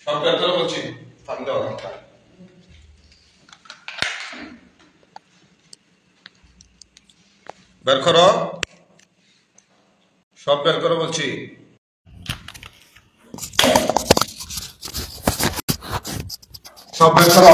সব বের করে বলছি ফান্দে বের করো, সব বের করে বলছি। সব বের করো।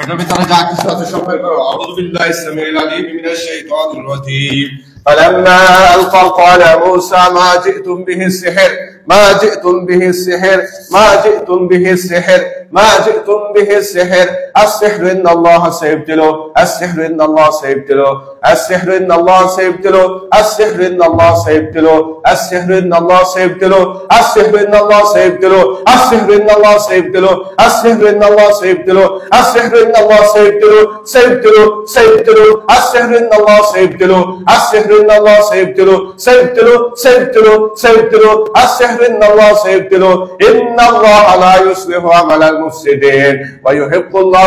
এটার ভিতরে যা কিছু আছে সব বের করো। আউযু বিল্লাহি সামিউল আলিম মিনাশ শাইতানির রাজীম। فلما ألقى قال موسى ما جئتم به السحر ما جئتم به السحر ما جئتم به السحر ما جئتم به السحر السحر إن الله سيبطله السحر إن الله سيبطله السحر إن الله سيبطله السحر إن الله سيبطله السحر إن الله سيبطله السحر إن الله سيبطله السحر إن الله سيبطله السحر إن الله سيبطله السحر إن الله سيبطله سيبطله سيبطله السحر إن الله سيبطله السحر إن الله سيبطله سيبطله سيبطله سيبطله السحر إن الله سيبطله إن الله لا يصلح عمل المفسدين ويحق الله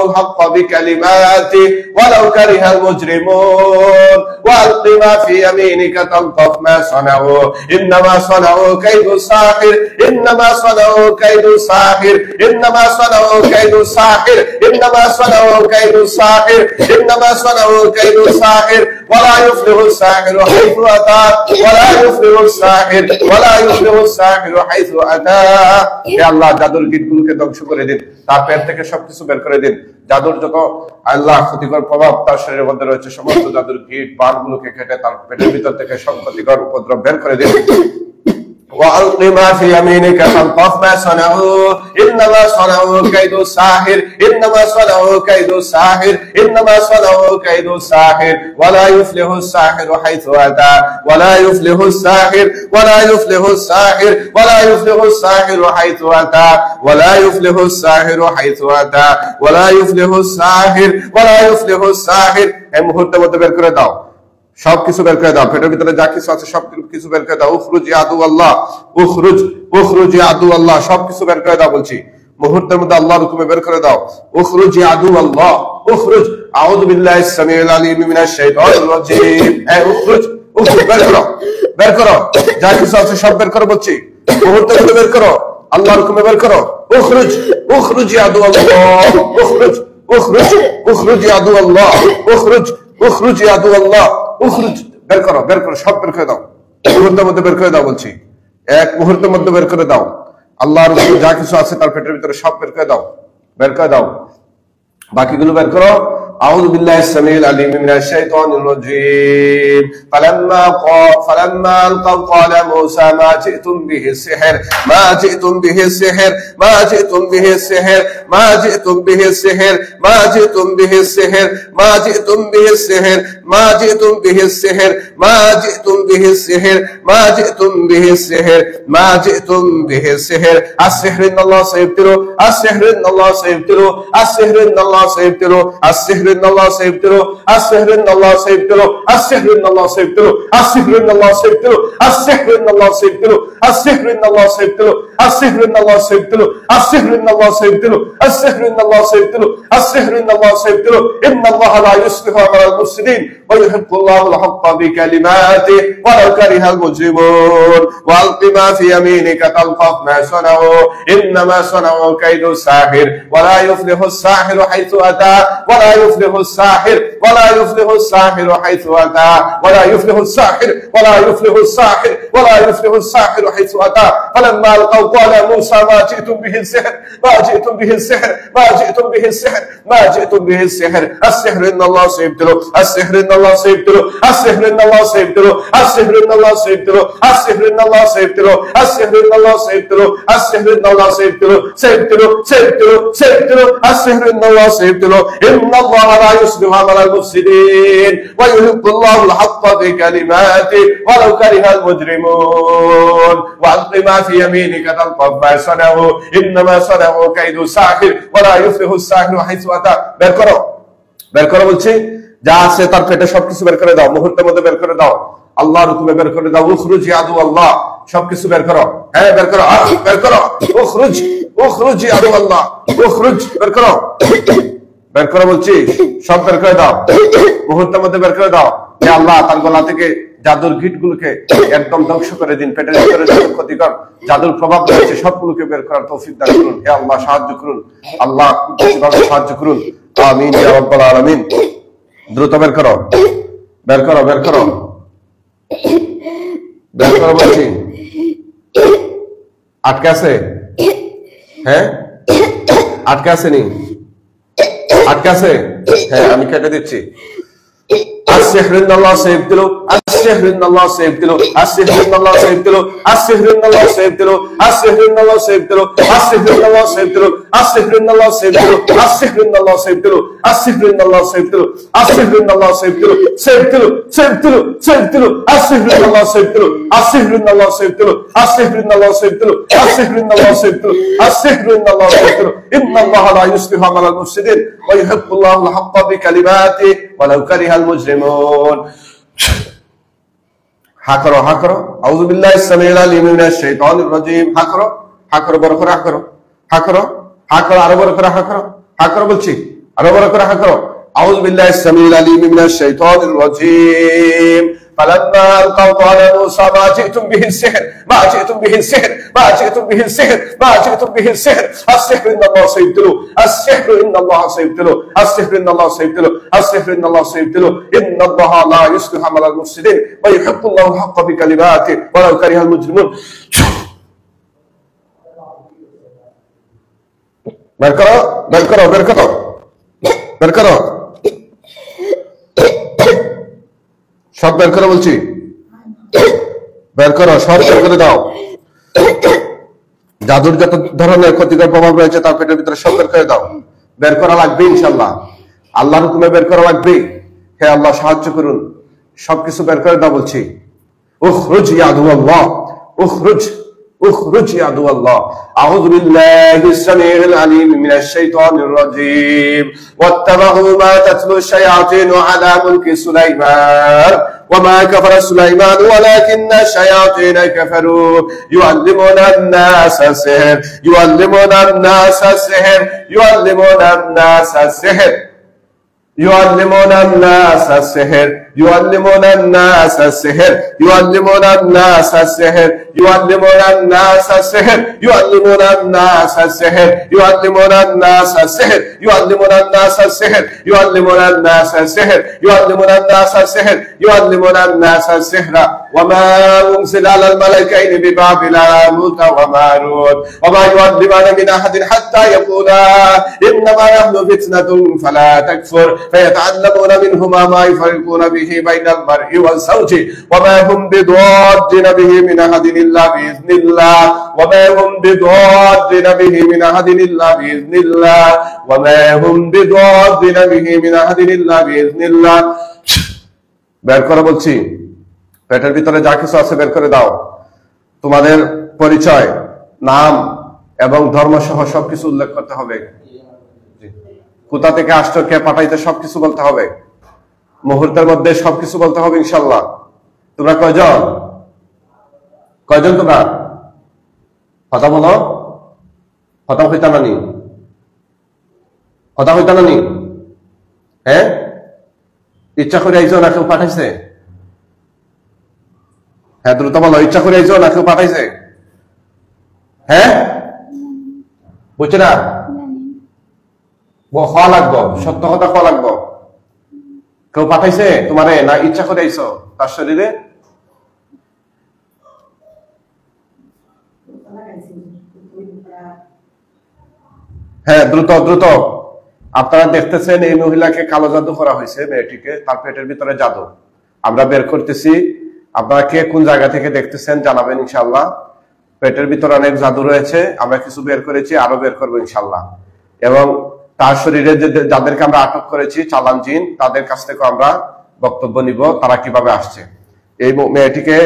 الحق بكلماته ولو كره المجرمون وألق ما في يمينك تلقف ما صنعوا إنما صنعوا كيد ساحر إنما صنعوا كيد ساحر إنما صنعوا كيد ساحر إنما صنعوا كيد ساحر إنما صنعوا كيد ساحر ولا يفلح الساحر حيث أتى ولا يفلح الساحر ولا يفلح الساحر حيث أتى يا الله জাদুর কীটগুলোকে ধ্বংস করে দিন, তার পেট থেকে সবকিছু বের করে দিন। জাদুর যত আল্লাহ ক্ষতিকর প্রভাব তার শরীরের মধ্যে রয়েছে সমস্ত জাদুর কীট বানগুলোকে কেটে তার পেটের ভিতর থেকে সব ক্ষতিকর উপদ্রব বের করে দিন। وألق ما في يمينك تلقف ما صنعوا إنما صنعوا كيد الساحر إنما صنعوا كيد الساحر إنما صنعوا كيد الساحر ولا يفلح الساحر حيث أتى ولا يفلح الساحر ولا يفلح الساحر ولا يفلح الساحر حيث أتى ولا يفلح الساحر حيث أتى ولا يفلح الساحر ولا يفلح الساحر এই মুহূর্তের মধ্যে বের করে দাও, সবকিছু বের করে দাও। পেটের ভিতরে যা কিছু আছে সব কিছু বের করে দাও। উখরুজ ইয়া আদু আল্লাহ, উখরুজ উখরুজ ইয়া আদু আল্লাহ, সবকিছু বের করে দাও বলছি। মুহূর্তের মধ্যে আল্লাহর হুকুমে বের করে দাও। উখরুজ ইয়া আদু আল্লাহ, উখরুজ। আউযু বিল্লাহি সামিউল আলিম মিনাশ শাইতানির রাজীম। এই উখরুজ, উখরুজ বের করো, বের করো, যা কিছু আছে সব বের করো বলছি। মুহূর্তের মধ্যে বের করো, আল্লাহর হুকুমে বের করো। উখরুজ, উখরুজ ইয়া আদু আল্লাহ, উখরুজ, উখরুজ, উখরুজ ইয়া আদু আল্লাহ, উখরুজ, উখরুজ ইয়া আদু আল্লাহ, উখরুজ। বের করো, বের করো, সব বের করে দাও। মুহূর্তের মধ্যে বের করে দাও বলছি। এক মুহূর্তের মধ্যে বের করে দাও। আল্লাহর হুকুমে যা কিছু আছে তার পেটের ভিতরে সব বের করে দাও, বের করে দাও। বাকিগুলো বের করো। أعوذ بالله السميع العليم من الشيطان الرجيم فلما ألقوا قال موسى ما جئتم به السحر ما جئتم به السحر ما جئتم به السحر ما جئتم به السحر ما جئتم به السحر ما جئتم به السحر ما جئتم به السحر ما جئتم به السحر ما جئتم به السحر ما جئتم به السحر السحر إن الله سيبطله السحر إن الله سيبطله السحر إن الله سيبطله السحر إن الله سيبطله السحر إن الله سيبطله السحر إن الله سيبطله السحر إن الله سيبطله السحر إن الله سيبطله السحر إن الله سيبطله السحر إن الله سيبطله السحر إن الله سيبطله السحر إن الله سيبطله السحر إن الله سيبطله إن الله لا يصلح عمل المفسدين ويحق الله الحق بكلماته ولو كره المجرمون وألق ما في يمينك تلقف ما صنعوا إنما صنعوا كيد الساحر ولا يفلح الساحر حيث أتى ولا يفلح الساحر ولا يفلح الساحر حيث أتى ولا يفلح الساحر ولا يفلح الساحر ولا يفلح الساحر حيث أتى فلما ألقوا قال موسى ما جئتم به السحر ما جئتم به السحر ما جئتم به السحر ما جئتم به السحر السحر إن الله سيبطله السحر إن الله سيبطله السحر إن الله سيبطله السحر إن الله سيبطله السحر إن الله سيبطله السحر إن الله سيبطله السحر إن الله سيبطله سيبطله سيبطله سيبطله السحر إن الله سيبطله إن الله لا يصلح عمل المفسدين ويحق الله الحق بكلماته ولو كره المجرمون وألق ما في يمينك تلقف ما صنعوا إنما صنعوا كيد ساحر ولا يفلح الساحر حيث أتى বের করো, বের করো বলছি। যা আছে তার পেটে সবকিছু বের করে দাও। মুহূর্তের মধ্যে বের করে দাও। আল্লাহর হুকুমে বের করে দাও। উখরুজ ইয়া আদু আল্লাহ, সবকিছু বের করো। হ্যাঁ বের করো, বের করো। উখরুজ, উখরুজ ইয়া আদু আল্লাহ, উখরুজ, বের করো, বের করো বলছি। সব বের করে দাও। মুহূর্তের মধ্যে বের করে দাও। হে আল্লাহ, তার গলা থেকে জাদুর গিটগুলোকে একদম ধ্বংস করে দিন। পেটের ভিতরে যত ক্ষতিকর জাদুর প্রভাব রয়েছে সবগুলোকে বের করার তৌফিক দান করুন। হে আল্লাহ সাহায্য করুন, আল্লাহ সাহায্য করুন। আমিন ইয়া রাব্বাল আলামিন। দ্রুত বের করো, বের করো, বের করো, বের করো বলছি। আটকে আছে? হ্যাঁ আটকে আছে নি? আটকে আছে? হ্যাঁ আমি কেটে দিচ্ছি। السحر ان الله سيبدله، السحر ان الله سيبدله، السحر ان الله سيبدله، السحر ان الله سيبدله، السحر ان الله سيبدله، السحر ان الله سيبدله، السحر ان الله سيبدله، السحر ان الله سيبدله، السحر ان الله سيبدله، السحر ان الله سيبدله، سيبدله سيبدله سيبدله، السحر ان الله سيبدله، السحر ان الله سيبدله، السحر ان الله سيبدله، السحر ان الله سيبدله، السحر ان الله سيبدله، ان الله لا يصلح عمل المفسدين ويحق الله الحق بكلماته ولو كره المجرمون। হা করো, হা করো। আউযু বিল্লাহিস সামিউল আলিম মিনাশ শাইতানির রাজীম। হা করো, হা করো, বড় করে হা করো, হা করো, হা করো, আরো বড় করে হা করো, হা করো বলছি, আরো বড় করে হা করো। আউযু বিল্লাহিস সামিউল আলিম মিনাশ শাইতানির রাজীম। فلما ألقوا على موسى ما جئتم به السحر، ما جئتم به السحر، ما جئتم به السحر، ما جئتم به السحر، السحر إن الله سيبطله، السحر إن الله سيبطله، السحر إن الله سيبطله، السحر إن الله سيبطله، إن الله لا يصلح عمل المفسدين ويحق الله الحق بكلماته ولو كره المجرمون। বের করো, বের করো, বের করো, বের করো, সব বের করে বলছি, বের করো, সব বের করে দাও। জাদুর যত ধরনের ক্ষতিকর প্রভাব রয়েছে তার পেটের ভিতরে সব বের করে দাও। বের করা লাগবে ইনশাআল্লাহ, আল্লাহর হুকুমে বের করা লাগবে। হে আল্লাহ সাহায্য করুন, সবকিছু বের করে দাও বলছি। উখরুজ ইয়া আদুল্লাহ, উখরুজ, اخرج يا عدو الله. اعوذ بالله السميع العليم من الشيطان الرجيم. واتبعوا ما تتلو الشياطين على ملك سليمان وما كفر سليمان ولكن الشياطين كفروا يعلمون الناس السحر، يعلمون الناس السحر، يعلمون الناس السحر، يعلمون الناس السحر، يعلمون الناس السحر، يعلمون الناس السحر، يعلمون الناس السحر، يعلمون الناس السحر، يعلمون الناس السحر، يعلمون الناس السحر، يعلمون الناس السحر، يعلمون الناس السحر، يعلمون الناس السحر. وما أنزل على الملكين ببابل هاروت وماروت وما يعلمان من أحد حتى يقولا إنما نحن فتنة فلا تكفر فيتعلمون منهما ما يفرقون به بين المرء والزوج وما هم بضارين به من أحد إلا بإذن الله وما هم بضارين به من أحد إلا بإذن الله وما هم بضارين به من أحد إلا بإذن الله। বের করে বলছি, পেটের ভিতরে যা কিছু আছে বের করে দাও। তোমাদের পরিচয়, নাম এবং ধর্ম সহ সবকিছু উল্লেখ করতে হবে। কোথা থেকে আসছো, কে পাঠাইতে, সবকিছু বলতে হবে। মুহূর্তের মধ্যে সবকিছু বলতে হবে ইনশাআল্লাহ। তোমরা কয়জন, কয়জন তোমরা? কথা বলো, কথা হইতা নানি, কথা হইতা নানি? হ্যাঁ, ইচ্ছা করে আইছো না কেউ পাঠাইছে? হ্যাঁ দ্রুত বলো, ইচ্ছা করে আইছো না কেউ পাঠাইছে? হ্যাঁ বুঝছো না? খাওয়া লাগবো, সত্য কথা খাওয়া লাগবো। কেউ পাঠাইছে তোমারে না ইচ্ছা করে আইছো তার শরীরে? হ্যাঁ দ্রুত দ্রুত। আপনারা দেখতেছেন এই মহিলাকে কালো জাদু করা হয়েছে, মেয়েটিকে, তার পেটের ভিতরে জাদু। আমরা বের করতেছি, আপনারা কে কোন জায়গা থেকে দেখতেছেন জানাবেন ইনশাআল্লাহ। পেটের ভিতরে অনেক জাদু রয়েছে, আমরা কিছু বের করেছি, আরো বের করবো ইনশাআল্লাহ। এবং তার শরীরে যাদেরকে আমরা আটক করেছি চালান জিন, তাদের কাছ থেকে আমরা বক্তব্য নিব তারা কিভাবে আসছে। এই মেয়েটিকে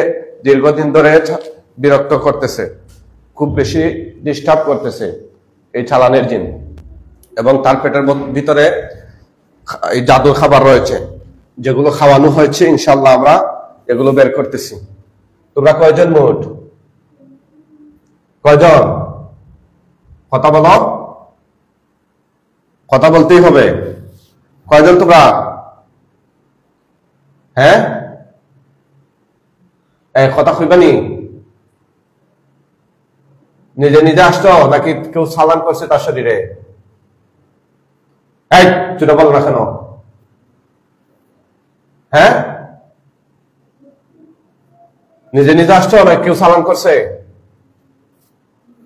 দীর্ঘদিন ধরে বিরক্ত করতেছে, খুব বেশি ডিস্টার্ব করতেছে এই চালানের জিন, এবং তার পেটের ভিতরে এই জাদু খাবার রয়েছে যেগুলো খাওয়ানো হয়েছে। ইনশাআল্লাহ আমরা এগুলো বের করতেছি। তোমরা কয়জন মোট? কয়জন? কথা বলো, কথা বলতেই হবে। কয়জন তোমরা? হ্যাঁ কথা কইবানি? নিজে নিজে আসতো নাকি কেউ সালাম করছে তার শরীরে? এই চুটা বল না কেন? হ্যাঁ, নিজে নিজে আসতো নাকি কেউ সালাম করছে?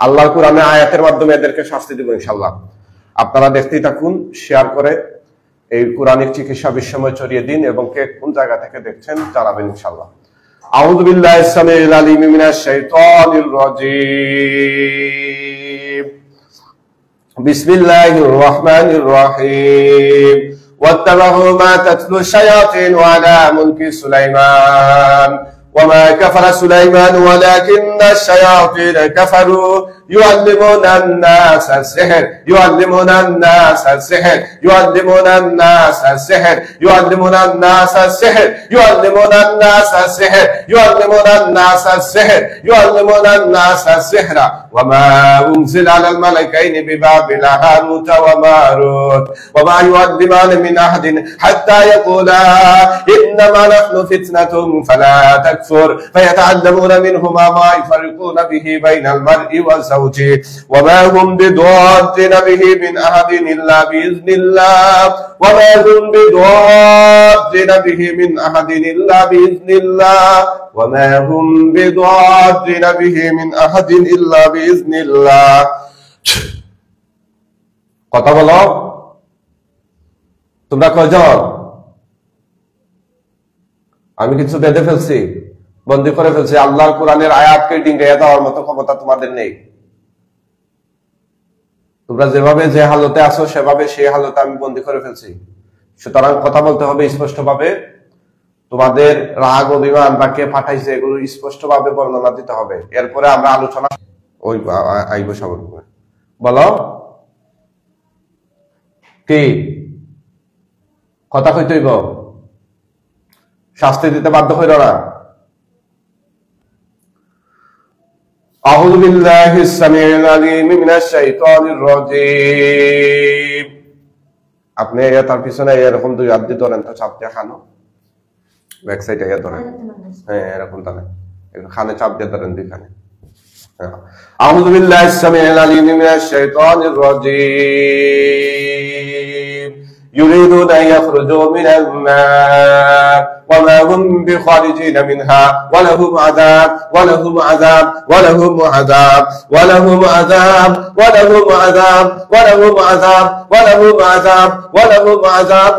আল্লাহর কুরআনে আয়াতের মাধ্যমে এদেরকে শাস্তি দিব ইনশাআল্লাহ। আপনারা দেখতেই থাকুন, শেয়ার করে এই কুরআনিক চিকিৎসা বিশ্বময় ছড়িয়ে দিন এবং কে কোন জায়গা থেকে দেখছেন জানাবেন ইনশাআল্লাহ। আউযু বিল্লাহিস সামিউল আলিম মিনাশ শাইতানির রাজীম। বিসমিল্লাহির রহমানির রহিম। ওয়াত্তাবাউ মা তাতলু শায়াতিন আলা মুলকি সুলাইমান وما كفر سليمان ولكن الشياطين كفروا يعلمون الناس السحر يعلمون الناس السحر يعلمون الناس السحر يعلمون الناس السحر يعلمون الناس السحر يعلمون الناس السحر يعلمون الناس السحر وما أنزل على الملكين ببابل هاروت وماروت وما يعلمان من أحد حتى يقولا إنما نحن فتنة فلا تكفر فيتعلمون منهما ما يفرقون به بين المرء وزوجه وما هم بضارين به من أحد إلا بإذن الله وما هم بضارين به من أحد إلا بإذن الله وما هم بضارين به من أحد إلا بإذن الله কথা বলো তোমরা কয়জন? আমি কিছু বেঁধে ফেলছি, বন্দী করে ফেলছি। আল্লাহর কোরআনের আয়াতকে ডিঙ্গাইয়া দেওয়ার মতো ক্ষমতা তোমাদের নেই। তোমরা যেভাবে যে হালতে আছো সেভাবে সেই হালতে আমি বন্দী করে ফেলছি। সুতরাং কথা বলতে হবে স্পষ্টভাবে। তোমাদের রাগ অভিমান বা কে পাঠাইছে এগুলো স্পষ্টভাবে বর্ণনা দিতে হবে। এরপরে আমরা আলোচনা ওই আইব সাবর বলো কি কথা কইতেইব, শাস্তি দিতে বাধ্য হইল না। আউযু বিল্লাহিস সামিউল আলিম মিনাশ শাইতানির রাজীম। আপনি তার পিছনে এরকম দুই হাত দিয়ে ধরেন তো, চাপ দিয়ে খানো, ব্যাক সাইডে ধরেন। হ্যাঁ, এরকম ধরেন, খানে চাপ দিয়ে ধরেন দুইখানে। আউযু বিল্লাহিস সামিউল আলিম মিনাশ শাইতানির রাজীম। يريدون أن يخرجوا من النار وما هم بخارجين منها ولهم عذاب ولهم عذاب ولهم عذاب ولهم عذاب ولهم عذاب ولهم عذاب ولهم عذاب ولهم عذاب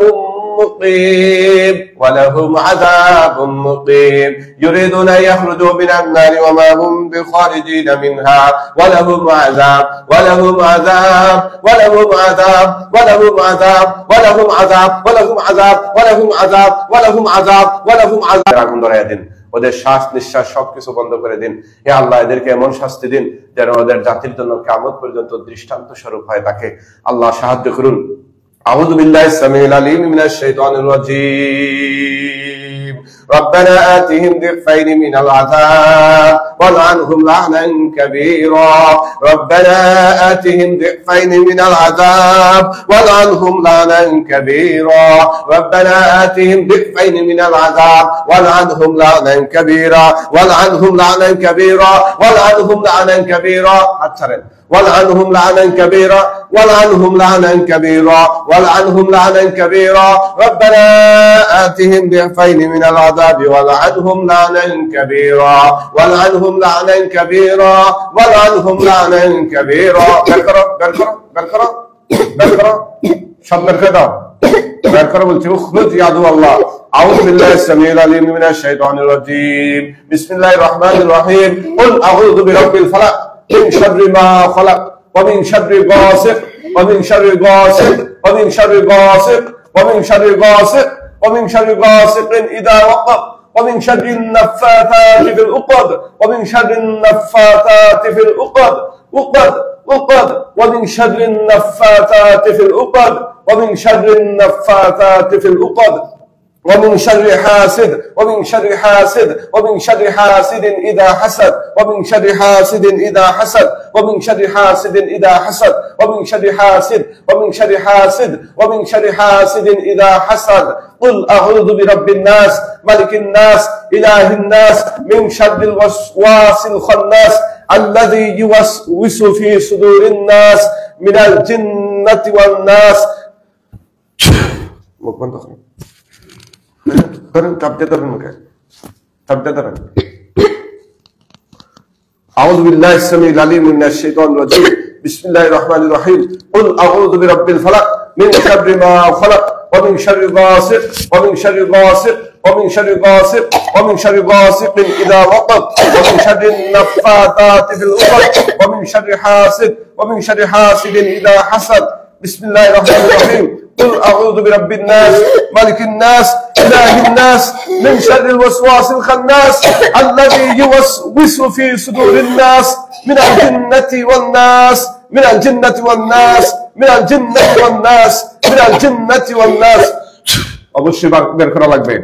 مقيم ولهم عذاب مقيم يريدون أن يخرجوا من النار وما هم بخارجين منها ولهم عذاب ولهم عذاب ولهم عذاب ولهم عذاب ولهم عذاب ولهم عذاب ولهم عذاب ولهم عذاب ولهم عذاب আগুন ধরায় দিন, ওদের শ্বাস নিঃশ্বাস সবকিছু বন্ধ করে দিন। হে আল্লাহ, এদেরকে এমন শাস্তি দিন যেন ওদের জাতির জন্য কিয়ামত পর্যন্ত দৃষ্টান্ত স্বরূপ হয় থাকে। আল্লাহ সাহায্য করুন। আউযু বিল্লাহিস সামিউল আলিম মিনাশ শাইতানির রাজীম। ربنا آتهم ضعفين من العذاب والعنهم لعنا كبيرا ربنا آتهم ضعفين من العذاب والعنهم لعنا كبيرا ربنا آتهم ضعفين من العذاب والعنهم لعنا كبيرا والعنهم لعنا كبيرا والعنهم لعنا كبيرا والعنهم لعنا كبيرا والعنهم لعنا كبيرا والعنهم لعنا كبيرا ربنا آتهم ضعفين من العذاب والعنهم لعنا كبيرا والعنهم لعنا كبيرا والعنهم لعنا كبيرا সব বের করে দাও, বের করে বলছি। উখরুজ ইয়া আদুল্লাহ। আউযু বিল্লাহিস সামিউল আলিম মিনাশ শাইতানির রাজীম। বিসমিল্লাহির রহমানির রহিম। কুল আউযু বিরাব্বিল ফালাক মিন শাররি মা খালাক ওয়া মিন শাররি গাসিক ওয়া মিন শাররি গাসিক ওয়া মিন শাররি গাসিক ওয়া মিন শাররি গাসিক ওয়া মিন শাররি গাসিকিন ইযা ওয়াকাব ওয়া মিন শাররিন নাফাতাতি ফিল উকদ ওয়া মিন শাররিন নাফাতাতি ফিল উকদ উকদ ওয়া মিন শাররিন নাফাতাতি ফিল উকদ ومن شر النفاثات في العقد ومن شر حاسد ومن شر حاسد ومن شر حاسد إذا حسد ومن شر حاسد إذا حسد ومن شر حاسد إذا حسد ومن شر حاسد ومن شر حاسد ومن شر حاسد إذا حسد قل أعوذ برب الناس ملك الناس إله الناس من شر الوسواس الخناس الذي يوسوس في صدور الناس من الجنة والناس أعوذ بالله السميع العليم من الشيطان الرجيم بسم الله الرحمن الرحيم قل أعوذ برب الفلق من شر ما خلق ومن شر غاسق ومن شر غاسق ومن شر غاسق ومن شر غاسق إذا وقب ومن شر النفاثات في العقد ومن شر حاسد ومن شر حاسد إذا حسد بسم الله الرحمن الرحيم قل أعوذ برب الناس ملك الناس إله الناس من شر الوسواس الخناس الذي يوسوس في صدور الناس من الجنة والناس من الجنة والناس من الجنة والناس من الجنة والناس অবশ্যই বের করা লাগবে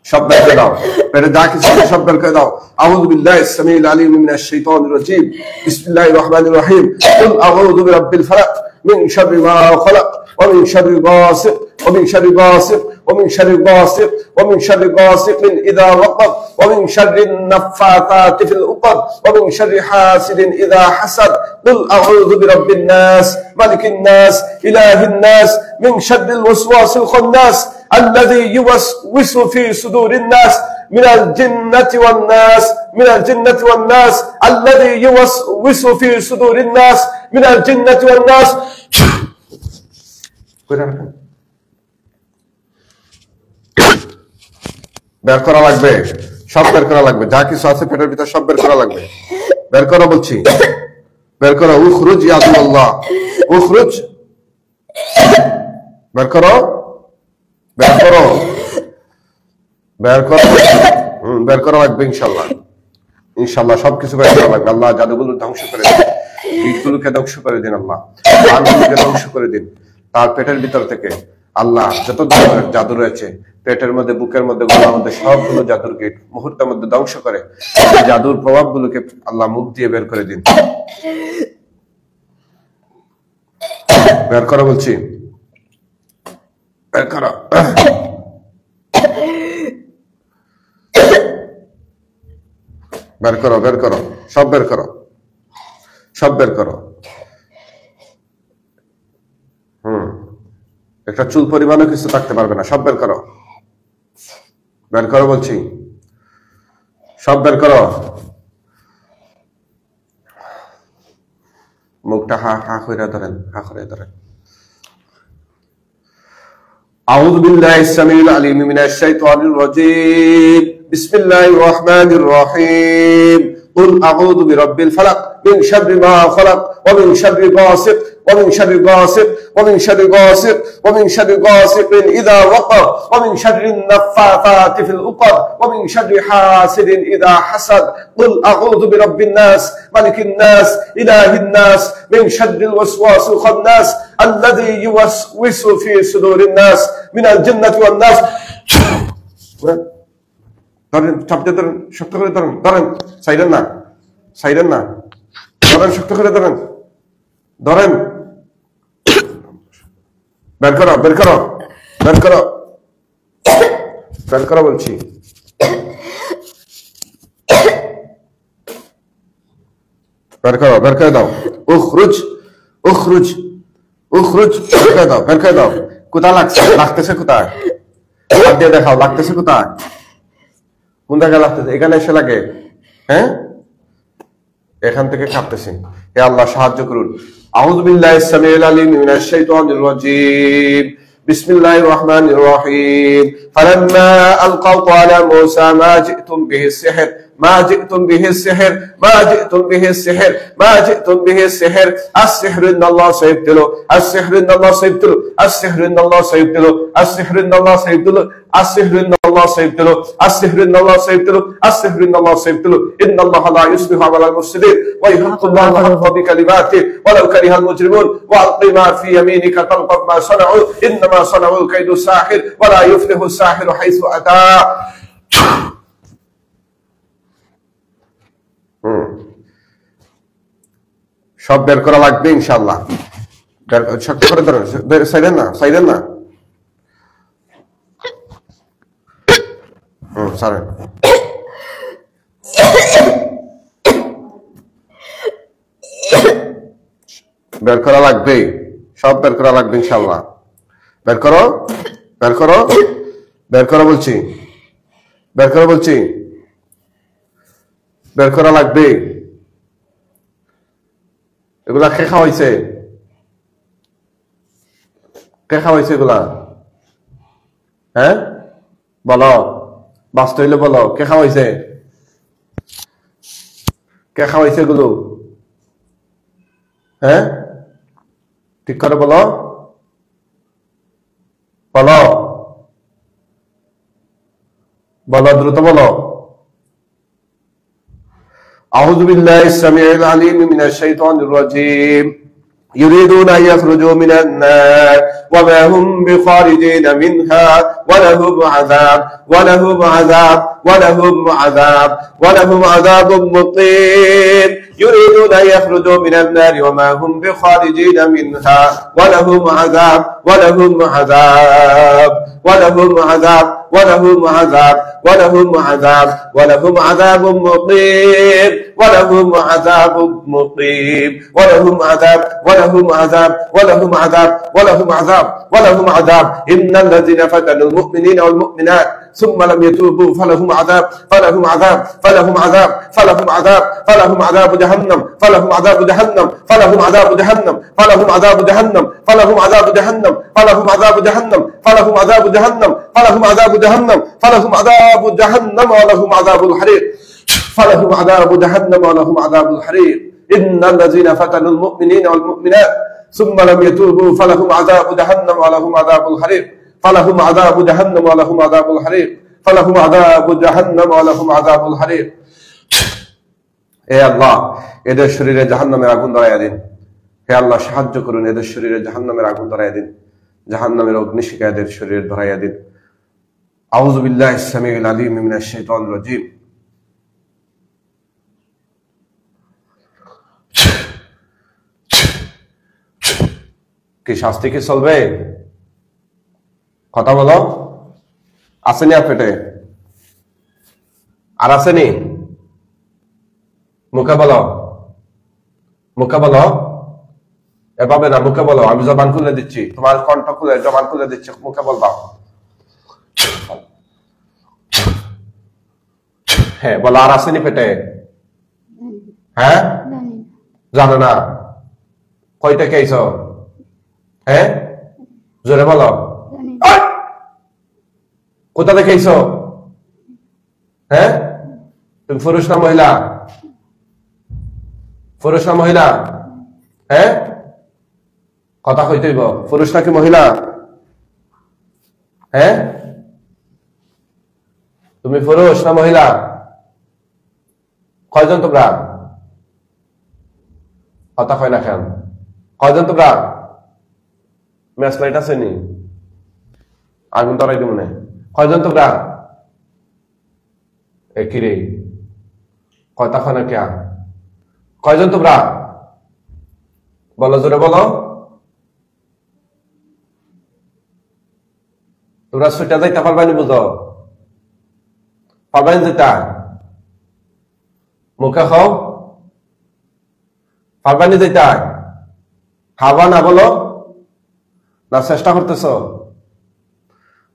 সব বের করে দাও পেরে যা কিছু সব বের করে দাও আউযু বিল্লাহি সামিউল আলিম মিনাশ শাইতানির রাজিম বিসমিল্লাহির রহমানির রহিম কুল আউযু বিরাব্বিল ফালাক মিন শাররি মা খালাক ومن شر غاسق ومن شر غاسق ومن شر غاسق ومن شر غاسق إذا وقب ومن شر النفاثات في العقد ومن شر حاسد إذا حسد قل أعوذ برب الناس ملك الناس إله الناس من شر الوسواس الخناس الذي يوسوس في صدور الناس من الجنة والناس من الجنة والناس الذي يوسوس في صدور الناس من الجنة والناس বের করা লাগবে সব বের করা লাগবে যা কিছু আছে পেটের ভিতর সব বের করা লাগবে বের করো বলছি বের করো উখরুজ ইয়া আল্লাহ উখরুজ বের করো বের করো বের করো বের করা লাগবে ইনশাআল্লাহ ইনশাআল্লাহ সবকিছু বের করা লাগবে আল্লাহ জাদুগুলো ধ্বংস করে দিন ইটগুলোকে ধ্বংস করে দিন আল্লাহ আগুনকে ধ্বংস করে দিন তার পেটের ভিতর থেকে আল্লাহ যত ধরনের জাদু রয়েছে পেটের মধ্যে বুকের মধ্যে গলার মধ্যে সবগুলো জাদুরকে মুহূর্তের মধ্যে ধ্বংস করে জাদুর প্রভাবগুলোকে আল্লাহ মুখ দিয়ে বের করে দিন বের করো বলছি বের করো বের করো বের করো সব বের করো সব বের করো একটা চুল পরিমাণও কিছু থাকতে পারবে না সব বের করো বের করো বলছি সব বের করো মুখটা হা হা করে ধরেন হা করে ধরেন আউযু বিল্লাহিস সামিউল আলিম মিনাশ শাইতানির রাজীম বিসমিল্লাহির রহমানির রহিম قل أعوذ برب الفلق من شر ما خلق ومن شر غاسق ومن شر غاسق ومن شر غاسق ومن شر غاسق إذا وقب ومن شر النفاثات في العقد ومن شر حاسد إذا حسد قل أعوذ برب الناس ملك الناس إله الناس من شر الوسواس الخناس الذي يوسوس في صدور الناس من الجنة والناس ধরেন চাপতে ধরেন শক্ত করে ধরেন ধরেন সাইডেন না ধরেন শক্ত করে ধরেন ধরেন বের করো বের করো বের করো বের করো বলছি বের করো বের করে দাও উখরুজ উখরুজ উখরুজ বের করে দাও বের করে দাও কোথায় লাগতেছে কোথায় হাত দিয়ে দেখাও লাগতেছে কোথায় কোন জায়গায় লাগতেছে এখানে এসে লাগে হ্যাঁ এখান থেকে কাঁপতেছে হে আল্লাহ সাহায্য করুন আউযু বিল্লাহিস সামিউল আলিম মিনাশ শাইতানির রাজীম বিসমিল্লাহির রহমানির রহিম ফালাম্মা আলকাউ ক্বালা মূসা মা জিতুম বিহি সিহর ما جئتم به السحر ما جئتم به السحر ما جئتم به السحر السحر إن الله سيبطله السحر إن الله سيبطله السحر إن الله سيبطله السحر إن الله سيبطله السحر إن الله سيبطله السحر إن الله سيبطله السحر إن الله سيبطله إن الله لا يصلح عمل المفسدين ويحق الله الحق بكلماته ولو كره المجرمون وألق ما في يمينك تلقف ما صنعوا إنما صنعوا كيد الساحر ولا يفلح الساحر حيث أتى সব বের করা লাগবে ইনশাআল্লাহ শক্ত করে ধরেন সাইলেন না সারেন বের করা লাগবে সব বের করা লাগবে ইনশাআল্লাহ বের করো বলছি বের করা লাগবে এগুলা কে খাওয়াইছে এগুলা হ্যাঁ বলো বাস্তব হইলে বলো কে খাওয়াইছে এগুলো হ্যাঁ ঠিক করে বলো দ্রুত বলো أعوذ بالله السميع العليم من الشيطان الرجيم يريدون أن يخرجوا من النار وما هم بخارجين منها ولهم عذاب مقيم يريدون أن يخرجوا من النار وما هم بخارجين منها ولهم عذاب إن الذين فتنوا المؤمنين والمؤمنات ثم لم يتوبوا فلهم عذاب جهنم ولهم عذاب الحريق إن الذين فتنوا المؤمنين والمؤمنات ثم لم يتوبوا فلهم عذاب جهنم ولهم عذاب الحريق হে আল্লাহ এদের শরীরে জাহান্নামের আগুন ধরাইয়া দিন হে আল্লাহ সাহায্য করুন এদের শরীরে জাহান্নামের আগুন ধরাইয়া দিন জাহান্নামের অগ্নিশিখা এদের শরীরে ধরাইয়া দিন আউযু বিল্লাহিস সামিউল আলিম মিনাশ শাইতানির রাজীম কি শাস্তি কি চলবে কথা বলো আসেনি আর পেটে আর আসেনি মুখে বলো এভাবে না মুখে বলো আমি জবান খুলে দিচ্ছি তোমার কণ্ঠ খুলে জবান খুলে দিচ্ছি মুখে বলবা হ্যাঁ বলো আর আসেনি পেটে হ্যাঁ জানো না কয়টা খেয়েছো হ্যাঁ জোরে বলো কোথা থেকে খেয়েছো হ্যাঁ তুমি পুরুষ না মহিলা হ্যাঁ কথা কইতে হইব পুরুষ নাকি মহিলা হ্যাঁ তুমি পুরুষ না মহিলা কয়জন তোমরা কথা কয় না কেন কয়জন তোমরা ম্যাচ লাইট আছে নি আগুন ধরাই দিব না কয়জন তোমরা একই রে কথা কয় না কে কয়জন তোমরা বলো জোরে বলো তোমরা ছুটা যাইতে পারবানি বুঝো পারবানি যেটা মুখে খাও পারবানি যেটা খাবা না বলো না চেষ্টা করতেছ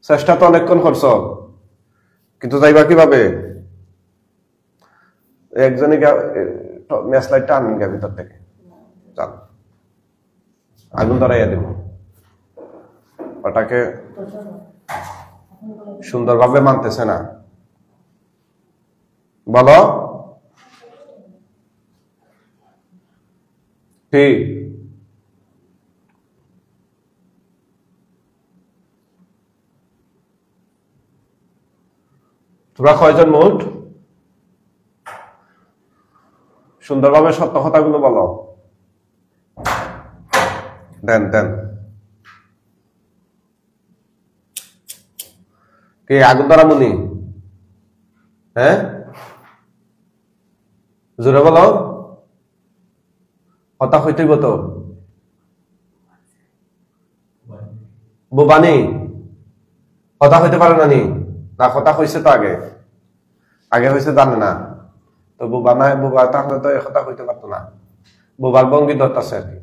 চেষ্টা তো অনেকক্ষণ করছ কিন্তু যাইবা কিভাবে একজনে ম্যাচ লাইটটা আনেন গা ভিতর থেকে যান আগুন ধরাইয়া দেব ওটাকে সুন্দরভাবে মানতেছে না বলো ঠিক। তোমরা কয়জন মোট? সুন্দরভাবে সত্য কথাগুলো বলো। দেন দেন কে আগুন ধরা মুনি? হ্যাঁ জোরে বলো। কথা হইতেই তো বোবানি কথা হইতে পারে না নি? না কথা হয়েছে তো আগে আগে হয়েছে জানে না তো বোবা নাই। বোবা তাহলে তো কথা হইতে পারতো না। বোবার ভঙ্গি ধরতেছে আর কি।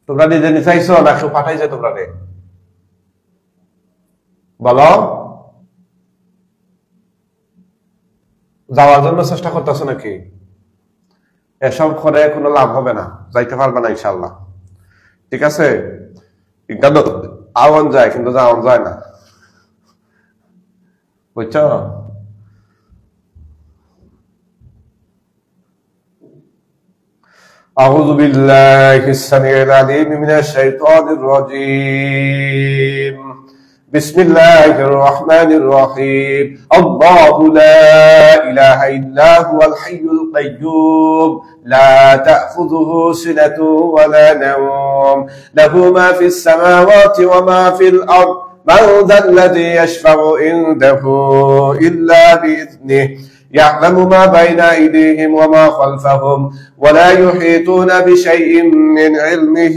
তোমরা নিজে নিচাইছো না কেউ পাঠাইছে তোমরা রে? বলো যাওয়ার জন্য চেষ্টা করতেছো নাকি? এসব করে কোনো লাভ হবে না, যাইতে পারবে না ইনশাল্লাহ। ঠিক আছে আওয়ান যায় কিন্তু যাওয়ান যায় না, বুঝছো? أعوذ بالله السميع العليم من الشيطان الرجيم. بسم الله الرحمن الرحيم. الله لا إله إلا هو الحي القيوم لا تأخذه سنة ولا نوم له ما في السماوات وما في الأرض من ذا الذي يشفع عنده إلا بإذنه يعلم ما بين أيديهم وما خلفهم ولا يحيطون بشيء من علمه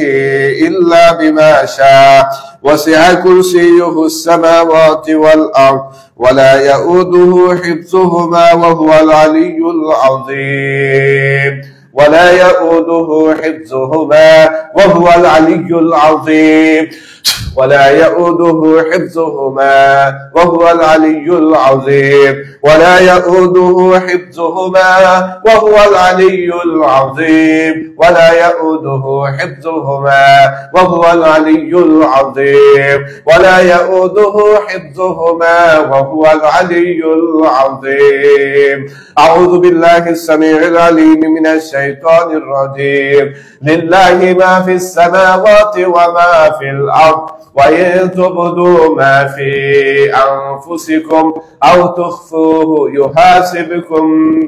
إلا بما شاء وسع كرسيه السماوات والأرض ولا يؤوده حفظهما وهو العلي العظيم ولا يؤوده حفظهما وهو العلي العظيم ولا يؤوده حفظهما وهو العلي العظيم ولا يؤوده حفظهما وهو العلي العظيم ولا يؤوده حفظهما وهو العلي العظيم ولا يؤوده حفظهما وهو العلي العظيم. أعوذ بالله السميع العليم من الشيطان الرجيم. لله ما في السماوات وما في الأرض وإن تبدوا ما في أنفسكم أو تخفوه يحاسبكم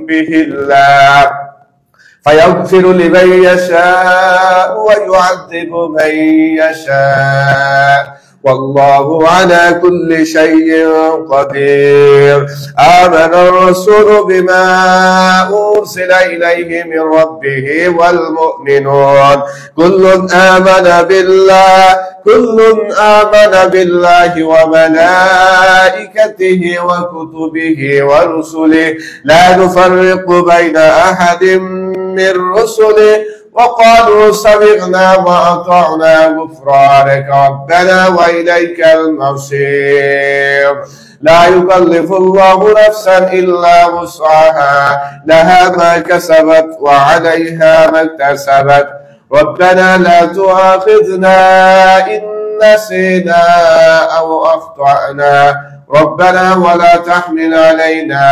به الله فيغفر لمن يشاء ويعذب من يشاء والله على كل شيء قدير. آمن الرسول بما أرسل إليه من ربه والمؤمنون كل آمن بالله وملائكته وكتبه ورسله لا نفرق بين أحد من رسله وقالوا سمعنا وأطعنا غفرانك ربنا وإليك المصير. لا يكلف الله نفسا إلا وسعها لها ما كسبت وعليها ما اكتسبت ربنا لا تؤاخذنا إن نسينا أو أخطأنا ربنا ولا تحمل علينا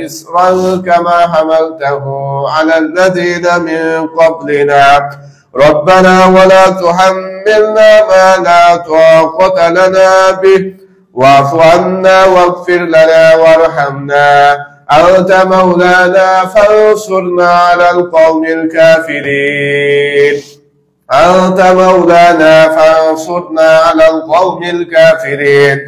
إصرا كما حملته على الذين من قبلنا ربنا ولا تحملنا ما لا طاقة لنا به واعف عنا واغفر لنا وارحمنا أنت مولانا فانصرنا على القوم الكافرين أنت مولانا فانصرنا على القوم الكافرين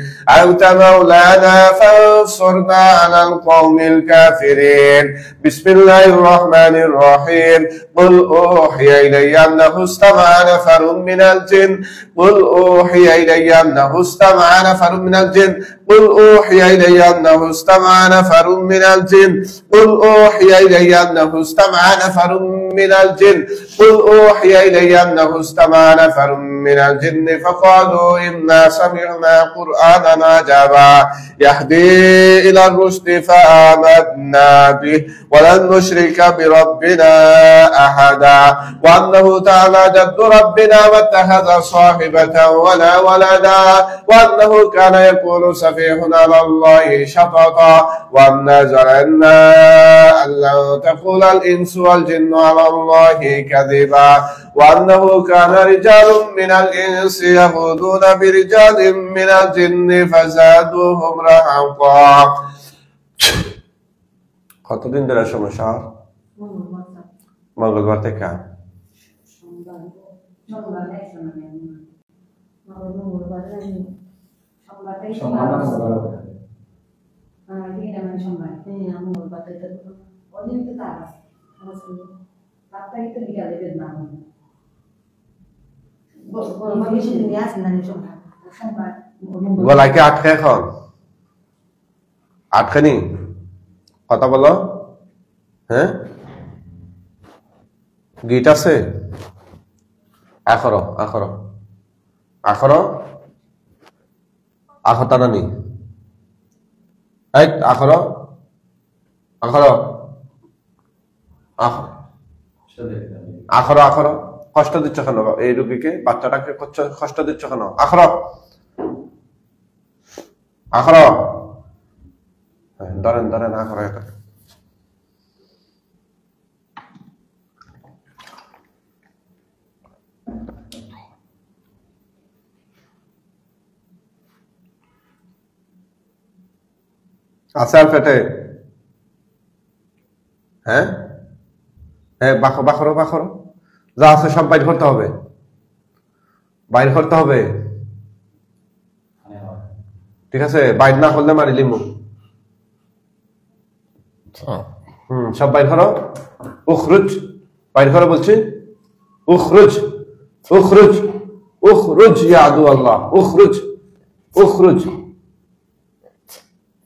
أنت مولانا فانصرنا على القوم الكافرين. بسم الله الرحمن الرحيم. قل أوحي إلي أنه استمع نفر من الجن قل أوحي إلي أنه استمع نفر من الجن قل أوحي إلي أنه استمع نفر من الجن قل أوحي إلي أنه استمع نفر من الجن قل أوحي إلي أنه استمع نفر من الجن فقالوا إنا سمعنا قرآنا نجبا يهدي إلى الرشد فآمنا به ولن نشرك بربنا أحدا وأنه تعالى جد ربنا ما اتخذ صاحبة ولا ولدا وأنه كان يقول سفيهنا على الله شططا وأنا ظننا أن لن تقول الإنس والجن على الله كذبا وأنه كان رجال من الإنس يهودون برجال من الجن فزادوهم رهقا কতদিন ধরে সমস্যা মঙ্গলবার থেকে গলায় কি আটকে এখন আটকানি কথা বলো হ্যাঁ গিট আছে আখরো আখরো আখরো আখতা নানি আখরো আখরো আখরো আখরো কষ্ট দিচ্ছ কেন এই রোগীকে বাচ্চাটাকে কষ্ট দিচ্ছ কেন আখরো আখরো ধরেন ধরেন আখরো এটা আছে আর পেটে হ্যাঁ হ্যাঁ বাখরো বাখরো যা আছে সব বাইর করতে হবে বাইর করতে হবে ঠিক আছে বাইর না করলে মারি লিমু সব বাইর করো উখরুজ বাইর করো বলছি উখরুজ উখরুজ উখরুজ ইয়া আদু আল্লাহ উখরুজ উখরুজ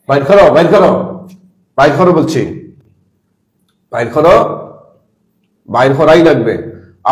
বাইর করো বাইর করো বাইর করো বলছি বাইর করো বাইর করাই লাগবে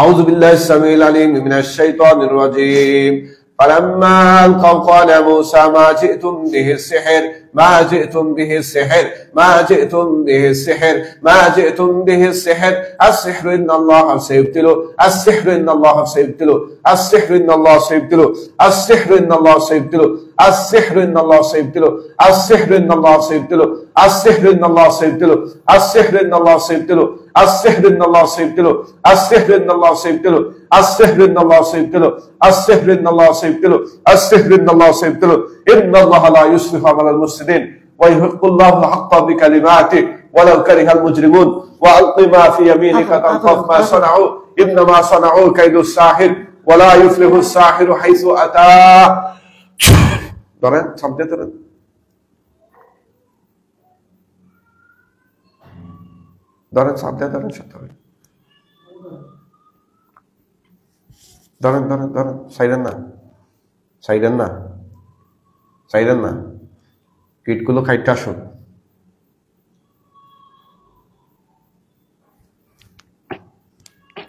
আউযু বিল্লাহিস সামিউল আলিম মিনাশ শাইতানির রাজীম فلما ألقوا قال موسى ما جئتم به السحر ما جئتم به السحر ما جئتم به السحر ما جئتم به السحر السحر إن الله سيبطله السحر إن الله سيبطله السحر إن الله سيبطله السحر إن الله سيبطله السحر إن الله سيبطله السحر إن الله سيبطله السحر إن الله سيبطله السحر إن الله سيبطله السحر إن الله سيبطله السحر إن الله سيبطله السحر إن الله سيبطله السحر إن الله سيبطله السحر إن الله سيبطله إن الله لا يصلح عمل المفسدين ويحق الله الحق بكلماته ولو كره المجرمون وألق ما في يمينك تلقف ما صنعوا إنما صنعوا كيد الساحر ولا يفلح الساحر حيث أتى ধরেন সামনে ধরেন ধরেন সামনে ধরেন সাথে ধরেন ধরেন ধরেন সাইরেন না সাইরেন না সাইরেন না কিটগুলো খাইতে আসুন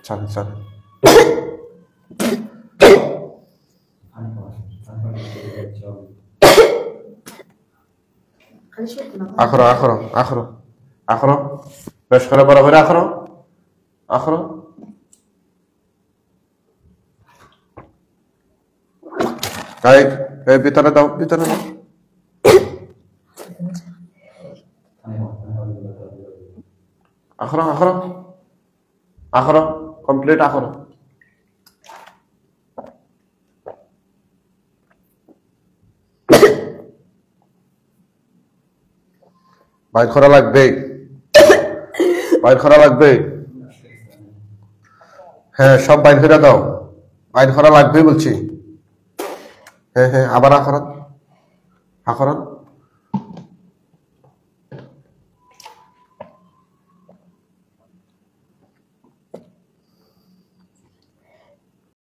ছাড়েন ছাড়েন আখরো আখরো আখরো আখরো বেশ করে বরাবর আখরো আখরো ভিতরে দাও ভিতরে দাও আখরো আখরো আখরো কমপ্লিট আখরো বাইর করা লাগবে বাইর করা লাগবে হ্যাঁ সব বাইর করে দাও বাইর করা লাগবে বলছি হ্যাঁ হ্যাঁ আবার আখরান আখরান